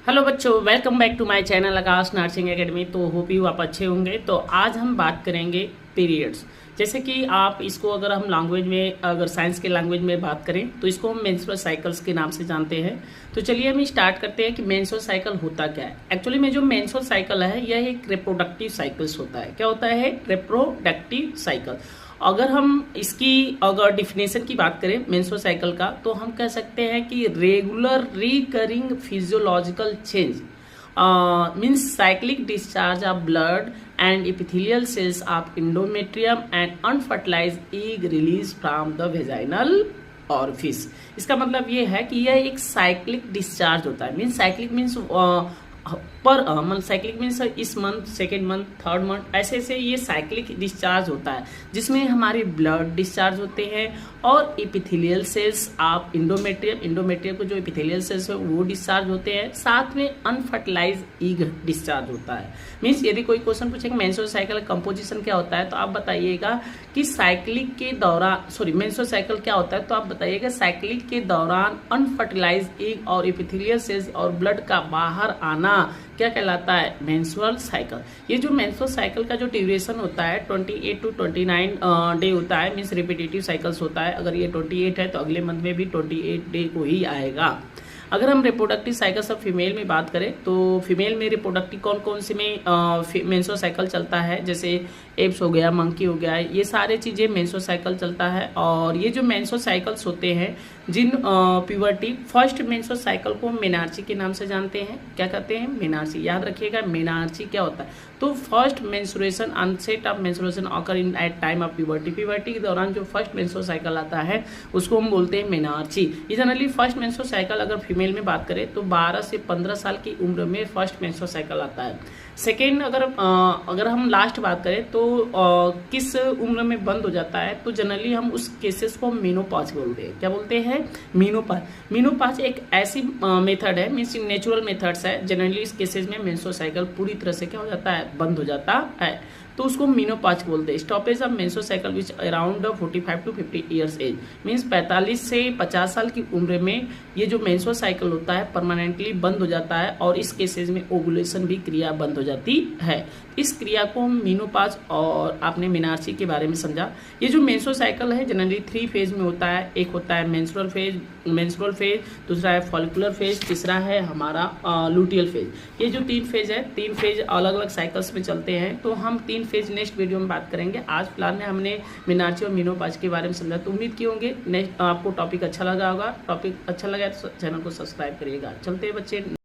Hello बच्चों, welcome back to my channel Aakash nursing academy. तो hope you आप अच्छे होंगे। तो आज हम बात करेंगे पीरियड्स। जैसे कि आप इसको अगर हम लैंग्वेज में, अगर साइंस के लैंग्वेज में बात करें तो इसको हम मेंस्ट्रुअल साइकिल्स के नाम से जानते हैं। तो चलिए हम स्टार्ट करते हैं कि मेंस्ट्रुअल साइकिल होता क्या है। एक्चुअली में जो मेंस्ट्रुअल साइकिल है यह एक रिप्रोडक्टिव साइकिल्स होता है। क्या होता है? Reproductive cycle. अगर हम इसकी अगर डिफिनेशन की बात करें मेंस्ट्रुअल साइकिल का, तो हम कह सकते हैं कि regular recurring physiological change means cyclic discharge of blood and epithelial cells of endometrium and unfertilized egg released from the vaginal orifice। इसका मतलब ये है कि यह एक साइक्लिक डिस्चार्ज होता है। Means cyclic means per month, cyclic means इस month, second month, third month, ऐसे ऐसे ये साइक्लिक डिस्चार्ज होता है जिसमें हमारे ब्लड डिस्चार्ज होते हैं और एपिथेलियल सेल्स ऑफ इंडोमेट्रियम को जो एपिथेलियल सेल्स है वो डिस्चार्ज होते हैं। साथ में अनफर्टिलाइज एग डिस्चार्ज होता है। मीन्स यदि कोई क्वेश्चन पूछे कि मेंस्ट्रुअल साइकिल कंपोजिशन क्या होता है, तो आप बताइएगा कि साइक्लिक के दौरान मेंस्ट्रुअल साइकिल क्या होता है, तो आप बताइएगा साइक्लिक के दौरान अनफर्टिलाइज एग और एपिथेलियल सेल्स और ब्लड का बाहर आना क्या कहलाता है? Menstrual cycle. ये जो मेंस्ट्रुअल साइकिल का जो ड्यूरेशन होता है 28 to 29 डे होता है। मीन्स रिपीटेटिव साइकिल्स होता है। अगर ये 28 है तो अगले मंथ में भी 28 डे को ही आएगा। अगर हम रिप्रोडक्टिव साइकिल्स ऑफ फीमेल में बात करें तो फीमेल में रिप्रोडक्टिव कौन कौन से में मेंस्ट्रुअल साइकिल चलता है, जैसे एप्स हो गया, मंकी हो गया, ये सारे चीजें मेंस्ट्रुअल साइकिल चलता है। और ये जो मेंस्ट्रुअल साइकिल्स होते हैं जिन प्यूबर्टी, फर्स्ट मेंस्ट्रुअल साइकिल को मेनार्ची के नाम से जानते हैं। क्या कहते हैं? मेनार्ची। याद रखिएगा मेनार्ची क्या होता है। तो first menstruation, onset of menstruation occur in at time of puberty. Puberty के दौरान जो फर्स्ट मेंस्ट्रुअल साइकिल आता है उसको हम बोलते हैं मेनार्ची। ये जनरली फर्स्ट मेंस्ट्रुअल साइकिल अगर फीमेल में बात करें तो 12 से 15 साल की उम्र में फर्स्ट मेंस्ट्रुअल साइकिल आता है। सेकेंड, अगर हम लास्ट बात करें तो किस उम्र में बंद हो जाता है, तो जनरली हम उस केसेस को मीनोपॉज बोलते हैं। क्या बोलते हैं? मीनोपॉज। मीनोपॉज एक ऐसी मेथड है, मीन्स नेचुरल मेथड्स है। जनरली इस केसेस में मेंस्ट्रुअल साइकिल पूरी तरह से क्या हो जाता है? बंद हो जाता है, तो उसको मीनोपॉज बोलते हैं। Stoppage of menstrual cycle which around 45 to 50 years age. Means 45 से 50 साल की उम्र में ये जो मेंस्ट्रुअल साइकिल होता है परमानेंटली बंद हो जाता है और इस केसेस में ओवुलेशन भी क्रिया बंद हो जाती है। इस क्रिया को हम मीनोपॉज, और आपने मेनार्ची के बारे में समझा। ये जो मेंस्ट्रुअल साइकिल है जनरली 3 फेज में होता है। एक होता है मेंस्ट्रुअल फेज, दूसरा है फॉलिकुलर फेज, तीसरा है हमारा लूटियल फेज। ये जो 3 फेज है, 3 फेज अलग अलग साइकिल्स में चलते हैं। तो हम 3 फेज नेक्स्ट वीडियो में बात करेंगे। आज फिलहाल में हमने मेनार्ची और मीनोपॉज के बारे में समझा। तो उम्मीद की होंगे नेक्स्ट आपको टॉपिक अच्छा लगा होगा। टॉपिक अच्छा लगा तो चैनल को सब्सक्राइब करिएगा। चलते हैं बच्चे।